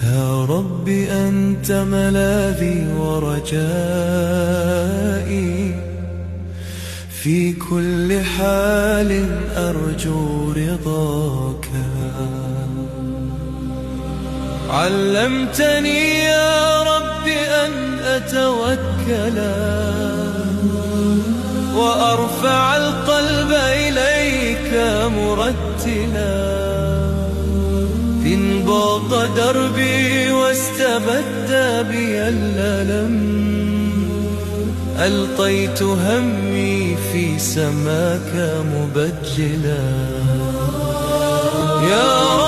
يا رب أنت ملاذي ورجائي، في كل حال أرجو رضاك. علمتني يا رب أن أتوكل وأرفع القلب إليك مرتلا، إن ضاق دربي واستبد بي الألم، ألقيت همي في سماك مبجلا. يا